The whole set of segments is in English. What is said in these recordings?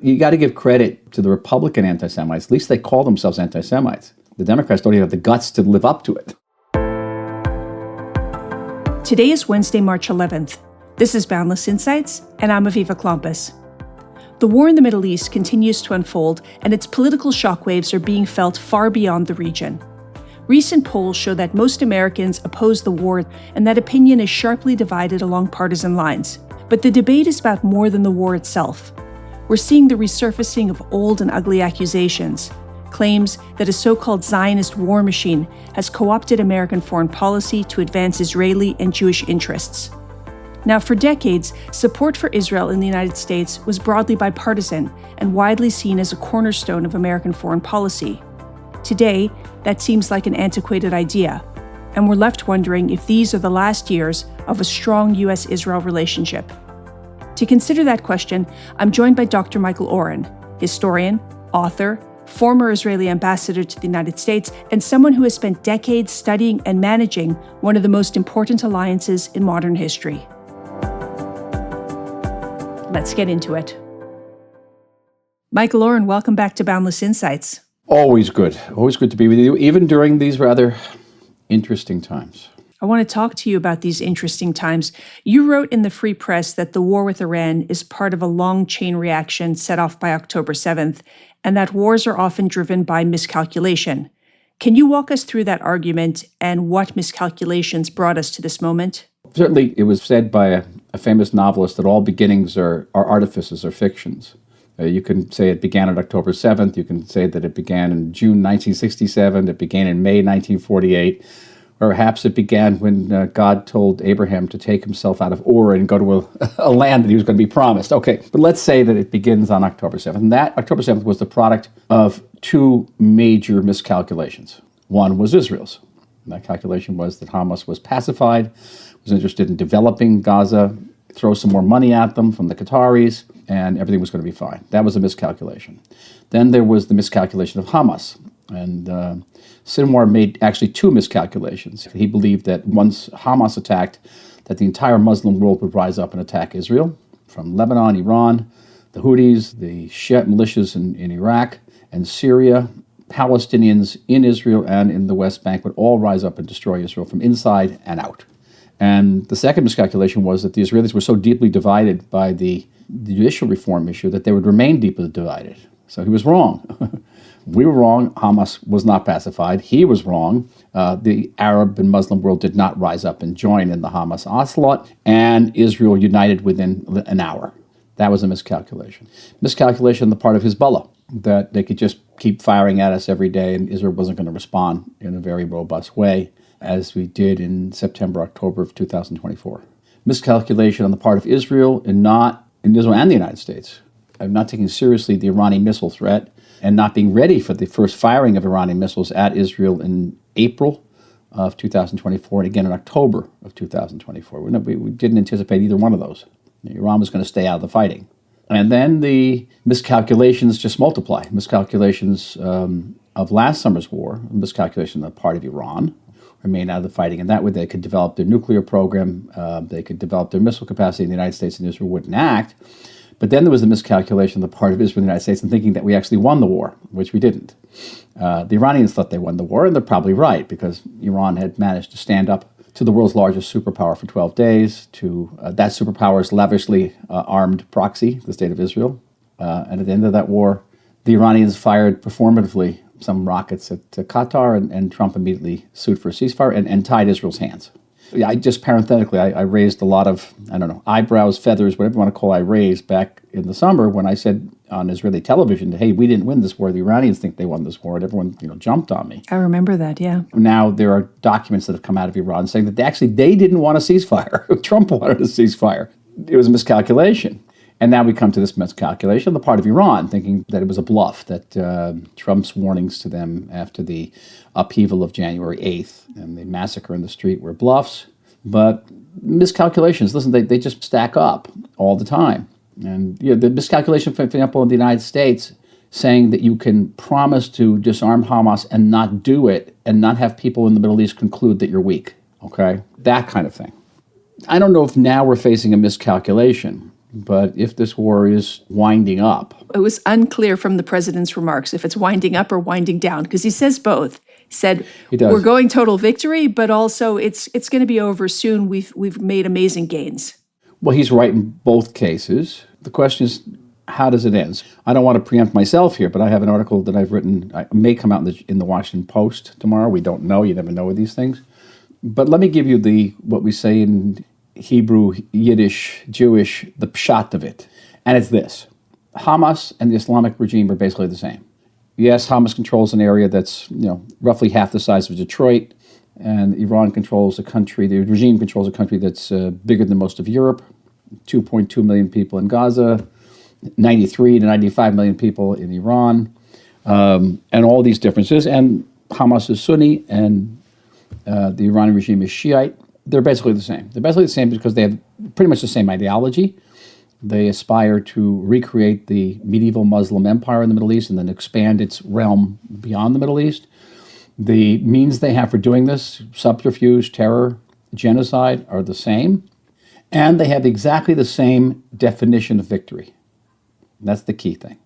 You got to give credit to the Republican anti-Semites. At least they call themselves anti-Semites. The Democrats don't even have the guts to live up to it. Today is Wednesday, March 11th. This is Boundless Insights, and I'm Aviva Klompas. The war in the Middle East continues to unfold, and its political shockwaves are being felt far beyond the region. Recent polls show that most Americans oppose the war, and that opinion is sharply divided along partisan lines. But the debate is about more than the war itself. We're seeing the resurfacing of old and ugly accusations, claims that a so-called Zionist war machine has co-opted American foreign policy to advance Israeli and Jewish interests. Now, for decades, support for Israel in the United States was broadly bipartisan and widely seen as a cornerstone of American foreign policy. Today, that seems like an antiquated idea, and we're left wondering if these are the last years of a strong U.S.-Israel relationship. To consider that question, I'm joined by Dr. Michael Oren, historian, author, former Israeli ambassador to the United States, and someone who has spent decades studying and managing one of the most important alliances in modern history. Let's get into it. Michael Oren, welcome back to Boundless Insights. Always good to be with you, even during these rather interesting times. I want to talk to you about these interesting times. You wrote in the Free Press that the war with Iran is part of a long chain reaction set off by October 7th, and that wars are often driven by miscalculation. Can you walk us through that argument and what miscalculations brought us to this moment? Certainly, it was said by a famous novelist that all beginnings are artifices or fictions. You can say it began on October 7th. You can say that it began in June 1967. It began in May 1948. Or perhaps it began when God told Abraham to take himself out of Oren and go to a land that he was going to be promised. Okay, but let's say that it begins on October 7th. And that October 7th was the product of two major miscalculations. One was Israel's. And that calculation was that Hamas was pacified, was interested in developing Gaza, throw some more money at them from the Qataris, and everything was going to be fine. That was a miscalculation. Then there was the miscalculation of Hamas. And Sinwar made actually two miscalculations. He believed that once Hamas attacked, that the entire Muslim world would rise up and attack Israel, from Lebanon, Iran, the Houthis, the Shiite militias in Iraq and Syria. Palestinians in Israel and in the West Bank would all rise up and destroy Israel from inside and out. And the second miscalculation was that the Israelis were so deeply divided by the judicial reform issue that they would remain deeply divided. So he was wrong. We were wrong. Hamas was not pacified. He was wrong. The Arab and Muslim world did not rise up and join in the Hamas onslaught, and Israel united within an hour. That was a miscalculation. Miscalculation on the part of Hezbollah, that they could just keep firing at us every day and Israel wasn't going to respond in a very robust way, as we did in September, October of 2024. Miscalculation on the part of Israel in Israel and the United States, of not taking seriously the Iranian missile threat and not being ready for the first firing of Iranian missiles at Israel in April of 2024 and again in October of 2024. We didn't anticipate either one of those. Iran was going to stay out of the fighting. And then the miscalculations just multiply. Miscalculations of last summer's war, miscalculation on the part of Iran, remain out of the fighting. And that way they could develop their nuclear program, they could develop their missile capacity, and the United States and Israel wouldn't act. But then there was the miscalculation on the part of Israel and the United States in thinking that we actually won the war, which we didn't. The Iranians thought they won the war, and they're probably right, because Iran had managed to stand up to the world's largest superpower for 12 days, to that superpower's lavishly armed proxy, the State of Israel. And at the end of that war, the Iranians fired performatively some rockets at Qatar, and Trump immediately sued for a ceasefire and tied Israel's hands. Yeah, I raised a lot of, eyebrows, feathers, whatever you want to call I raised back in the summer when I said on Israeli television, hey, we didn't win this war. The Iranians think they won this war, and everyone jumped on me. I remember that, yeah. Now there are documents that have come out of Iran saying that they didn't want a ceasefire. Trump wanted a ceasefire. It was a miscalculation. And now we come to this miscalculation on the part of Iran, thinking that it was a bluff, that Trump's warnings to them after the upheaval of January 8th and the massacre in the street were bluffs. But miscalculations, listen, they just stack up all the time. And the miscalculation, for example, in the United States, saying that you can promise to disarm Hamas and not do it and not have people in the Middle East conclude that you're weak, okay? That kind of thing. I don't know if now we're facing a miscalculation. But if this war is winding up, It was unclear from the president's remarks if it's winding up or winding down, because he says both. He said, he does. we're going total victory, but also it's going to be over soon. We've made amazing gains. Well, he's right in both cases. The question is, how does it end? I don't want to preempt myself here, but I have an article that I've written. It may come out in the Washington Post tomorrow. We don't know. You never know with these things. But let me give you what we say in Hebrew, Yiddish, Jewish, the pshat of it. And it's this. Hamas and the Islamic regime are basically the same. Yes, Hamas controls an area that's roughly half the size of Detroit, and Iran controls a country, the regime controls a country that's bigger than most of Europe, 2.2 million people in Gaza, 93 to 95 million people in Iran, and all these differences. And Hamas is Sunni, and the Iranian regime is Shiite. They're basically the same. They're basically the same because they have pretty much the same ideology. They aspire to recreate the medieval Muslim empire in the Middle East and then expand its realm beyond the Middle East. The means they have for doing this, subterfuge, terror, genocide, are the same. And they have exactly the same definition of victory. That's the key thing.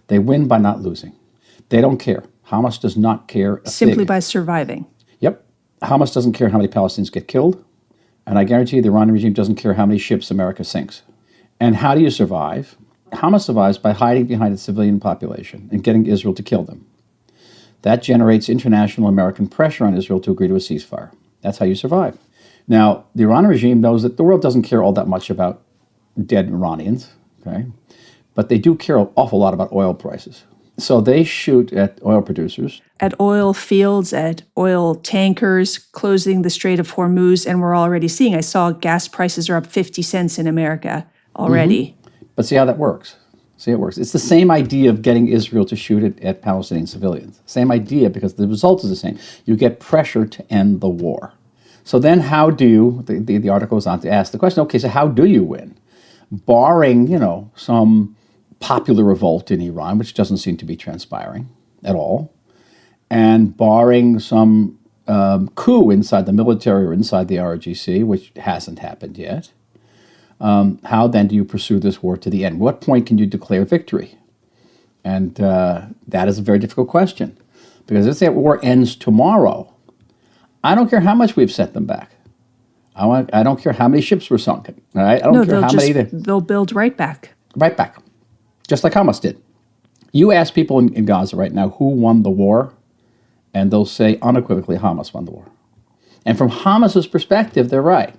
They win by not losing. They don't care. Hamas does not care a Simply fig. by surviving. Yep. Hamas doesn't care how many Palestinians get killed. And I guarantee you the Iranian regime doesn't care how many ships America sinks. And how do you survive? Hamas survives by hiding behind its civilian population and getting Israel to kill them. That generates international American pressure on Israel to agree to a ceasefire. That's how you survive. Now, the Iranian regime knows that the world doesn't care all that much about dead Iranians, okay? But they do care an awful lot about oil prices. So they shoot at oil producers. At oil fields, at oil tankers, closing the Strait of Hormuz, and we're already seeing, I saw gas prices are up 50 cents in America already. Mm-hmm. But see how that works. See how it works. It's the same idea of getting Israel to shoot at Palestinian civilians. Same idea, because the result is the same. You get pressure to end the war. So then how do you, the article goes on to ask the question, okay, so how do you win? Barring, some popular revolt in Iran, which doesn't seem to be transpiring at all, and barring some coup inside the military or inside the RGC, which hasn't happened yet, how then do you pursue this war to the end? What point can you declare victory? And that is a very difficult question. Because if that war ends tomorrow, I don't care how much we've set them back. I don't care how many ships were sunken. All right? I don't care how many. They'll build right back. Right back. Just like Hamas did. You ask people in Gaza right now who won the war, and they'll say unequivocally Hamas won the war. And from Hamas's perspective, they're right.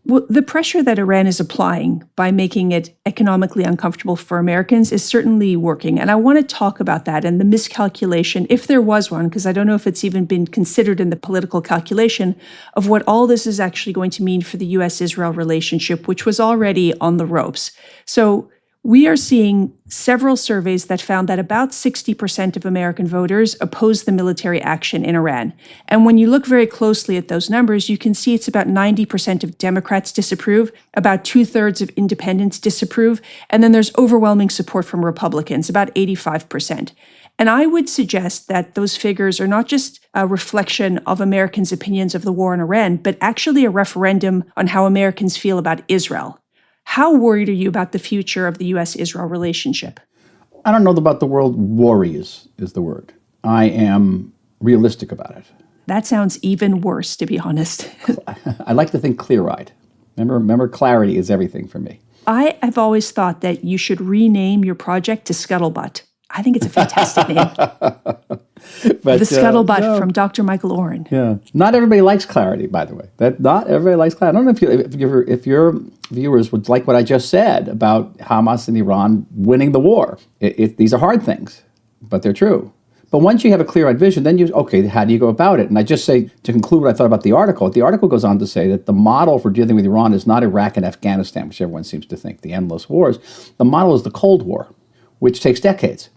Well, the pressure that Iran is applying by making it economically uncomfortable for Americans is certainly working. And I want to talk about that and the miscalculation, if there was one, because I don't know if it's even been considered in the political calculation of what all this is actually going to mean for the U.S.-Israel relationship, which was already on the ropes. So we are seeing several surveys that found that about 60% of American voters oppose the military action in Iran. And when you look very closely at those numbers, you can see it's about 90% of Democrats disapprove, about 2/3 of independents disapprove, and then there's overwhelming support from Republicans, about 85%. And I would suggest that those figures are not just a reflection of Americans' opinions of the war in Iran, but actually a referendum on how Americans feel about Israel. How worried are you about the future of the U.S.-Israel relationship? I don't know about the word worry is the word. I am realistic about it. That sounds even worse, to be honest. I like to think clear-eyed. Remember, clarity is everything for me. I have always thought that you should rename your project to Scuttlebutt. I think it's a fantastic name. But, the Scuttlebutt from Dr. Michael Oren. Yeah. Not everybody likes clarity, by the way. Not everybody likes clarity. I don't know if your viewers would like what I just said about Hamas and Iran winning the war. These are hard things, but they're true. But once you have a clear-eyed vision, then how do you go about it? And I just say, to conclude what I thought about the article goes on to say that the model for dealing with Iran is not Iraq and Afghanistan, which everyone seems to think, the endless wars. The model is the Cold War, which takes decades.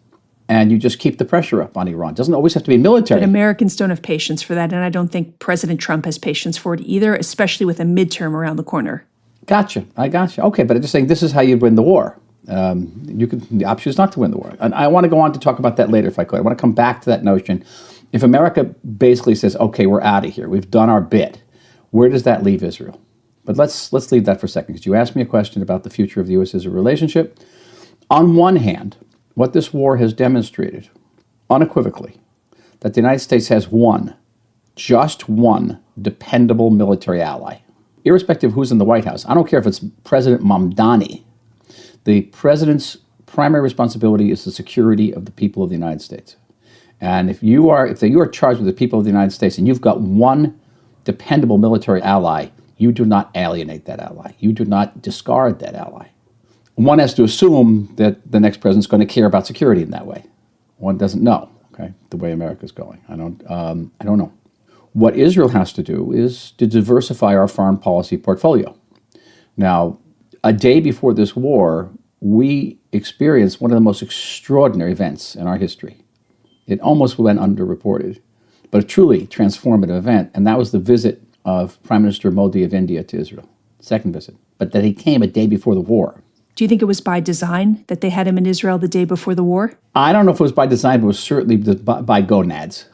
And you just keep the pressure up on Iran. It doesn't always have to be military. But Americans don't have patience for that, and I don't think President Trump has patience for it either, especially with a midterm around the corner. Gotcha. I gotcha. Okay, but I'm just saying this is how you win the war. The option is not to win the war. And I want to go on to talk about that later if I could. I want to come back to that notion. If America basically says, okay, we're out of here, we've done our bit, where does that leave Israel? But let's leave that for a second, because you asked me a question about the future of the U.S.-Israel relationship. On one hand, what this war has demonstrated, unequivocally, that the United States has just one dependable military ally, irrespective of who's in the White House. I don't care if it's President Mamdani. The president's primary responsibility is the security of the people of the United States. And if you are charged with the people of the United States and you've got one dependable military ally, you do not alienate that ally. You do not discard that ally. One has to assume that the next president's going to care about security in that way. One doesn't know, okay, the way America's going. I don't know. What Israel has to do is to diversify our foreign policy portfolio. Now, a day before this war, we experienced one of the most extraordinary events in our history. It almost went underreported, but a truly transformative event, and that was the visit of Prime Minister Modi of India to Israel, second visit, but that he came a day before the war. Do you think it was by design that they had him in Israel the day before the war? I don't know if it was by design, but it was certainly by gonads.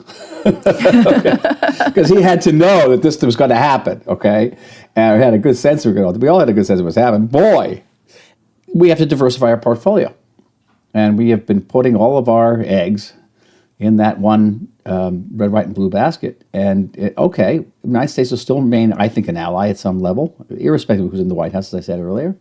Because he had to know that this was going to happen, okay? And we had a good sense we all had a good sense it was happening. Boy, we have to diversify our portfolio. And we have been putting all of our eggs in that one red, white, and blue basket. And, the United States will still remain, I think, an ally at some level, irrespective of who's in the White House, as I said earlier.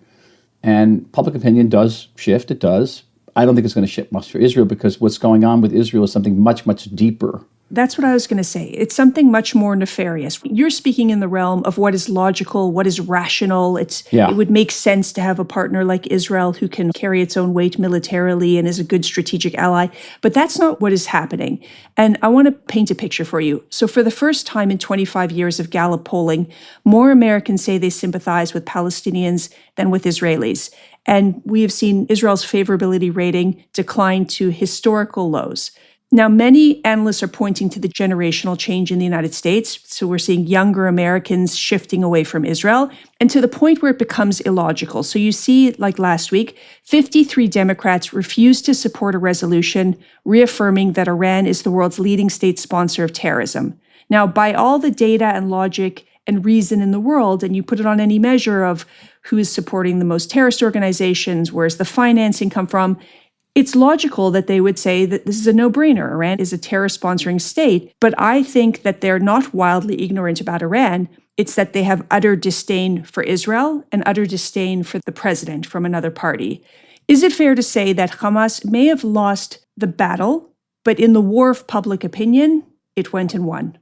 And public opinion does shift. It does. I don't think it's going to shift much for Israel, because what's going on with Israel is something much, much deeper. That's what I was going to say. It's something much more nefarious. You're speaking in the realm of what is logical, what is rational. It would make sense to have a partner like Israel who can carry its own weight militarily and is a good strategic ally. But that's not what is happening. And I want to paint a picture for you. So for the first time in 25 years of Gallup polling, more Americans say they sympathize with Palestinians than with Israelis. And we have seen Israel's favorability rating decline to historical lows. Now, many analysts are pointing to the generational change in the United States. So we're seeing younger Americans shifting away from Israel, and to the point where it becomes illogical. So you see, like last week, 53 Democrats refused to support a resolution reaffirming that Iran is the world's leading state sponsor of terrorism. Now, by all the data and logic and reason in the world, and you put it on any measure of who is supporting the most terrorist organizations, where's the financing come from, it's logical that they would say that this is a no-brainer. Iran is a terror-sponsoring state, but I think that they're not wildly ignorant about Iran. It's that they have utter disdain for Israel and utter disdain for the president from another party. Is it fair to say that Hamas may have lost the battle, but in the war of public opinion, it went and won?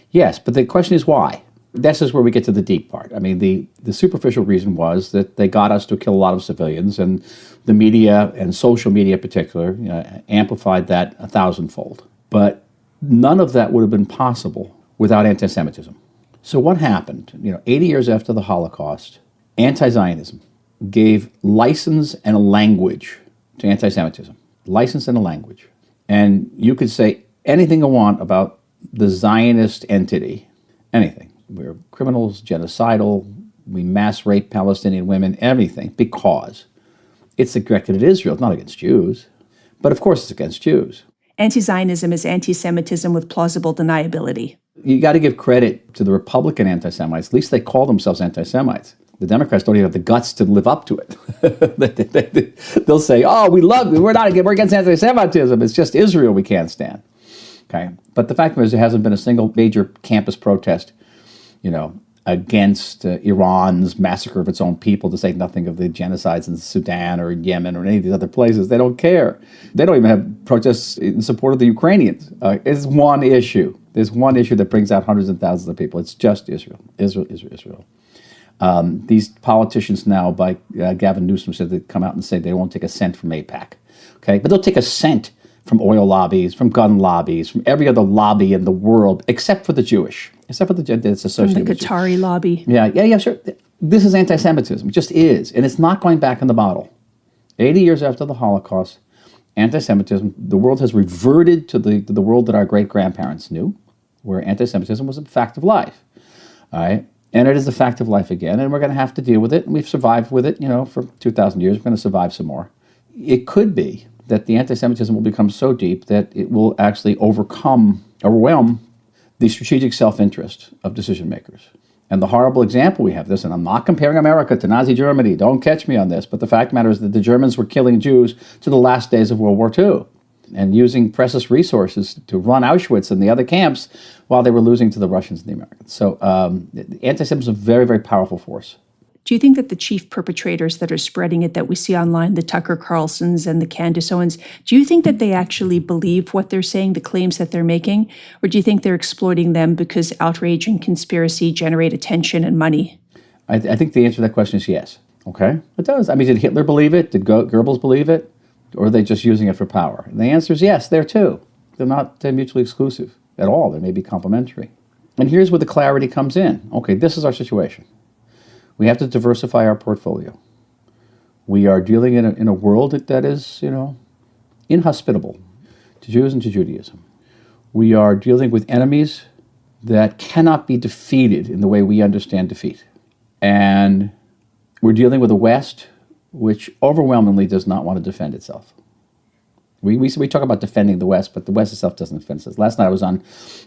Yes, but the question is why? This is where we get to the deep part. I mean, the superficial reason was that they got us to kill a lot of civilians, and the media, and social media in particular, amplified that 1,000-fold. But none of that would have been possible without anti-Semitism. So what happened? 80 years after the Holocaust, anti-Zionism gave license and a language to anti-Semitism. License and a language. And you could say anything you want about the Zionist entity, anything. We're criminals, genocidal, we mass rape Palestinian women, everything, because it's directed at Israel, it's not against Jews. But of course it's against Jews. Anti-Zionism is anti-Semitism with plausible deniability. You got to give credit to the Republican anti-Semites. At least they call themselves anti-Semites. The Democrats don't even have the guts to live up to it. They'll say, we're against anti-Semitism. It's just Israel we can't stand. Okay. But the fact is, there hasn't been a single major campus protest against Iran's massacre of its own people, to say nothing of the genocides in Sudan or Yemen or any of these other places. They don't care. They don't even have protests in support of the Ukrainians. It's one issue. There's one issue that brings out hundreds and thousands of people. It's just Israel. Israel. These politicians now, by Gavin Newsom, said they come out and say they won't take a cent from AIPAC. Okay, but they'll take a cent from oil lobbies, from gun lobbies, from every other lobby in the world, except for the Jewish, except for the that's associated from the Qatari lobby. Yeah, sure. This is anti-Semitism. It just is, and it's not going back in the bottle. 80 years after the Holocaust, anti-Semitism, the world has reverted to the world that our great-grandparents knew, where anti-Semitism was a fact of life. All right? And it is a fact of life again, and we're going to have to deal with it, and we've survived with it, for 2,000 years. We're going to survive some more. It could be that the anti-Semitism will become so deep that it will actually overwhelm the strategic self-interest of decision makers. And the horrible example we have this, and I'm not comparing America to Nazi Germany, don't catch me on this, but the fact of the matter is that the Germans were killing Jews to the last days of World War II and using precious resources to run Auschwitz and the other camps while they were losing to the Russians and the Americans. So anti-Semitism is a very, very powerful force. Do you think that the chief perpetrators that are spreading it that we see online, the Tucker Carlsons and the Candace Owens, do you think that they actually believe what they're saying, the claims that they're making? Or do you think they're exploiting them because outrage and conspiracy generate attention and money? I think the answer to that question is yes. Okay? It does. I mean, did Hitler believe it? Did Goebbels believe it? Or are they just using it for power? And the answer is yes, there too. They're not mutually exclusive at all. They may be complementary. And here's where the clarity comes in. Okay, this is our situation. We have to diversify our portfolio. We are dealing in a world that is, inhospitable to Jews and to Judaism. We are dealing with enemies that cannot be defeated in the way we understand defeat. And we're dealing with a West which overwhelmingly does not want to defend itself. We talk about defending the West, but the West itself doesn't defend itself. Last night I was on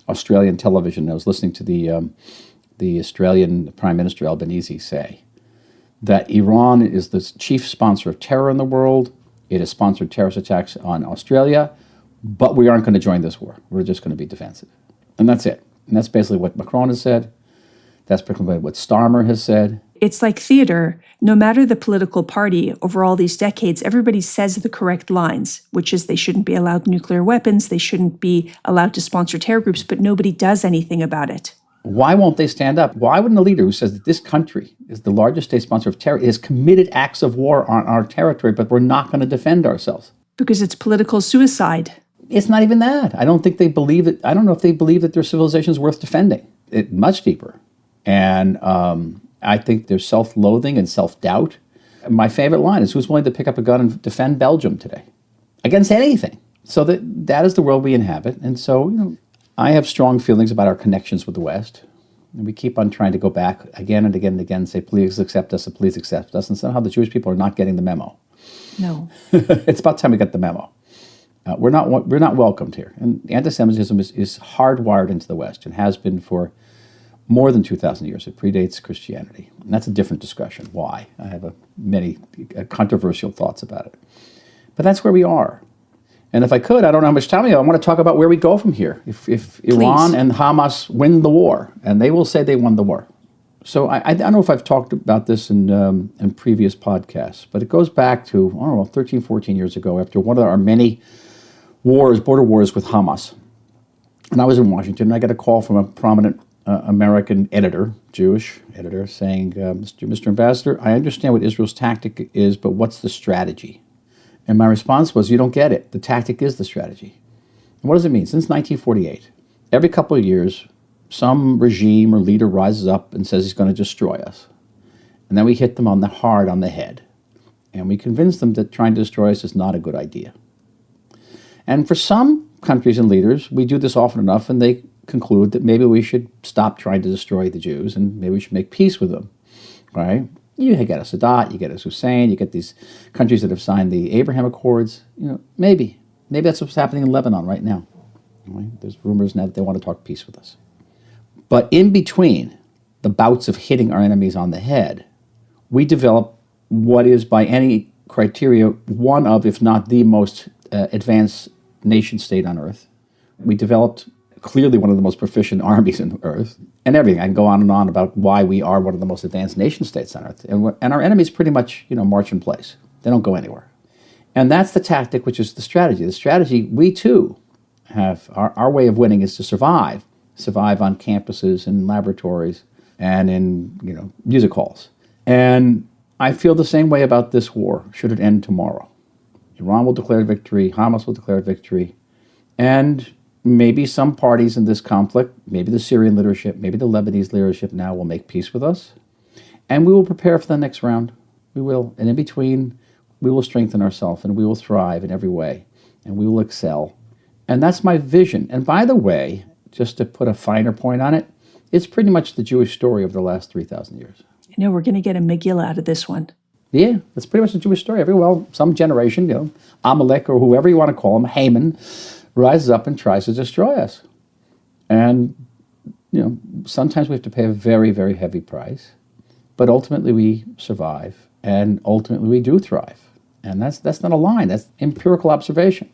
Australian television. I was listening to the Australian Prime Minister Albanese say that Iran is the chief sponsor of terror in the world. It has sponsored terrorist attacks on Australia, but we aren't going to join this war. We're just going to be defensive. And that's it. And that's basically what Macron has said. That's basically what Starmer has said. It's like theater. No matter the political party, over all these decades, everybody says the correct lines, which is they shouldn't be allowed nuclear weapons, they shouldn't be allowed to sponsor terror groups, but nobody does anything about it. Why won't they stand up? Why wouldn't a leader who says that this country is the largest state sponsor of terror, has committed acts of war on our territory, but we're not going to defend ourselves? Because it's political suicide. It's not even that. I don't think they believe it. I don't know if they believe that their civilization is worth defending. Much deeper. And I think there's self-loathing and self-doubt. My favorite line is, who's willing to pick up a gun and defend Belgium today? Against anything. So that is the world we inhabit. And so, I have strong feelings about our connections with the West. And we keep on trying to go back again and again and again and say, please accept us, and please accept us. And somehow the Jewish people are not getting the memo. No. It's about time we got the memo. We're not welcomed here. And anti-Semitism is hardwired into the West and has been for more than 2,000 years. It predates Christianity. And that's a different discussion. Why? I have many controversial thoughts about it. But that's where we are. And if I could, I don't know how much time we have, I want to talk about where we go from here. If Iran and Hamas win the war, and they will say they won the war. So I don't know if I've talked about this in previous podcasts, but it goes back to, 13, 14 years ago, after one of our many border wars with Hamas. And I was in Washington, and I got a call from a prominent American editor, Jewish editor, saying, Mr. Ambassador, I understand what Israel's tactic is, but what's the strategy? And my response was, you don't get it. The tactic is the strategy. And what does it mean? Since 1948, every couple of years, some regime or leader rises up and says he's going to destroy us. And then we hit them hard on the head. And we convince them that trying to destroy us is not a good idea. And for some countries and leaders, we do this often enough, and they conclude that maybe we should stop trying to destroy the Jews and maybe we should make peace with them, right? You get a Sadat, you get a Hussein, you get these countries that have signed the Abraham Accords. Maybe that's what's happening in Lebanon right now. Right? There's rumors now that they want to talk peace with us. But in between the bouts of hitting our enemies on the head, we develop what is by any criteria one of, if not the most advanced nation state on earth. We developed clearly one of the most proficient armies on earth, and everything. I can go on and on about why we are one of the most advanced nation states on earth. And our enemies pretty much, march in place. They don't go anywhere. And that's the tactic, which is the strategy. The strategy, we too have, our way of winning is to survive on campuses and laboratories and in, music halls. And I feel the same way about this war, should it end tomorrow. Iran will declare victory, Hamas will declare victory, and maybe some parties in this conflict, maybe the Syrian leadership, maybe the Lebanese leadership now will make peace with us. And we will prepare for the next round. We will. And in between, we will strengthen ourselves and we will thrive in every way. And we will excel. And that's my vision. And by the way, just to put a finer point on it, it's pretty much the Jewish story of the last 3,000 years. We're going to get a Megillah out of this one. Yeah, that's pretty much the Jewish story. Some generation, Amalek or whoever you want to call him, Haman, rises up and tries to destroy us. And sometimes we have to pay a very, very heavy price, but ultimately we survive, and ultimately we do thrive. And that's not a line, that's empirical observation.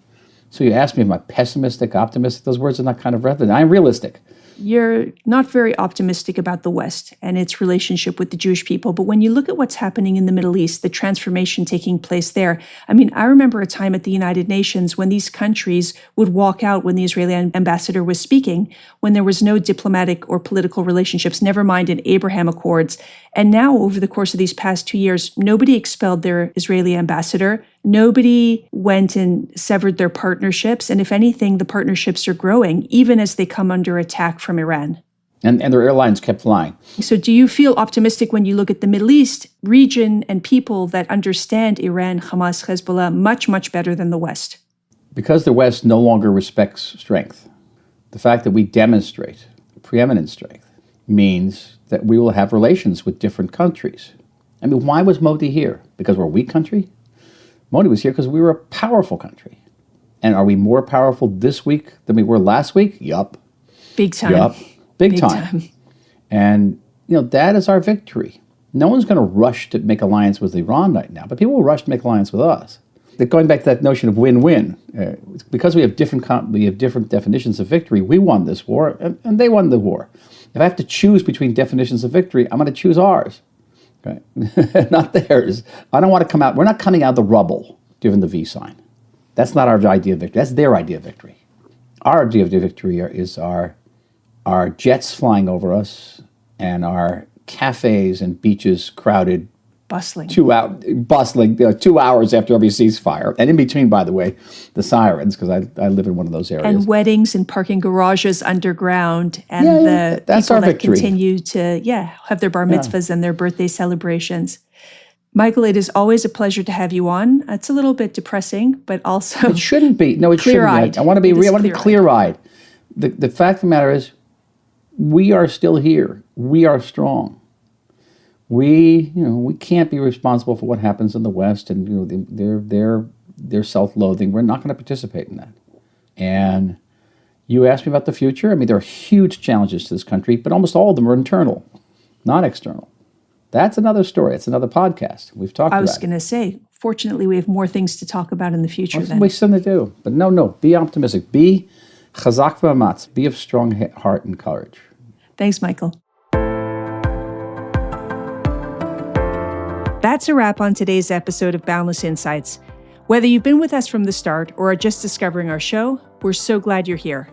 So you ask me, am I pessimistic, optimistic? Those words are not kind of relevant. I'm realistic. You're not very optimistic about the West and its relationship with the Jewish people. But when you look at what's happening in the Middle East, the transformation taking place there, I remember a time at the United Nations when these countries would walk out when the Israeli ambassador was speaking, when there was no diplomatic or political relationships, never mind an Abraham Accords. And now, over the course of these past 2 years, nobody expelled their Israeli ambassador. Nobody went and severed their partnerships. And if anything, the partnerships are growing, even as they come under attack from Iran. And their airlines kept flying. So do you feel optimistic when you look at the Middle East region and people that understand Iran, Hamas, Hezbollah much, much better than the West? Because the West no longer respects strength, the fact that we demonstrate preeminent strength means that we will have relations with different countries. Why was Modi here? Because we're a weak country? Modi was here because we were a powerful country. And are we more powerful this week than we were last week? Yup. Big time. Yup. Big time. And, that is our victory. No one's going to rush to make alliance with Iran right now, but people will rush to make alliance with us. Going back to that notion of win-win, because we have different definitions of victory, we won this war, and they won the war. If I have to choose between definitions of victory, I'm going to choose ours, okay? Not theirs. I don't want to come out. We're not coming out of the rubble, given the V sign. That's not our idea of victory. That's their idea of victory. Our idea of victory is our jets flying over us and our cafes and beaches crowded. Bustling. 2 hours after every ceasefire. And in between, by the way, the sirens, because I live in one of those areas. And weddings and parking garages underground. And the that's people our that victory. Continue to, have their bar mitzvahs and their birthday celebrations. Michael, it is always a pleasure to have you on. It's a little bit depressing, but also It shouldn't be. No, it shouldn't be. I want to be real. I want to be clear-eyed. The fact of the matter is, we are still here. We are strong. We can't be responsible for what happens in the West and their self-loathing. We're not going to participate in that. And you asked me about the future. There are huge challenges to this country, but almost all of them are internal, not external. That's another story. It's another podcast. We've talked about it. I was going to say, fortunately, we have more things to talk about in the future. We certainly do. But no, be optimistic. Be chazak v'amatz. Be of strong heart and courage. Thanks, Michael. That's a wrap on today's episode of Boundless Insights. Whether you've been with us from the start or are just discovering our show, we're so glad you're here.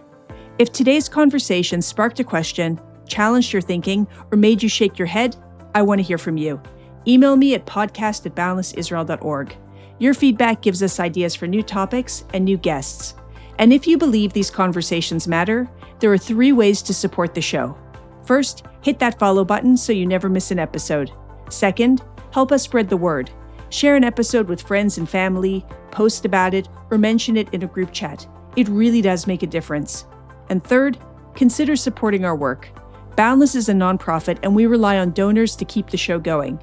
If today's conversation sparked a question, challenged your thinking, or made you shake your head, I want to hear from you. Email me at podcast@boundlessisrael.org. Your feedback gives us ideas for new topics and new guests. And if you believe these conversations matter, there are 3 ways to support the show. First, hit that follow button so you never miss an episode. Second, help us spread the word. Share an episode with friends and family, post about it, or mention it in a group chat. It really does make a difference. And third, consider supporting our work. Boundless is a nonprofit, and we rely on donors to keep the show going.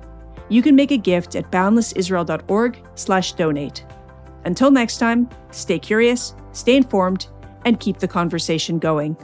You can make a gift at boundlessisrael.org/donate. Until next time, stay curious, stay informed, and keep the conversation going.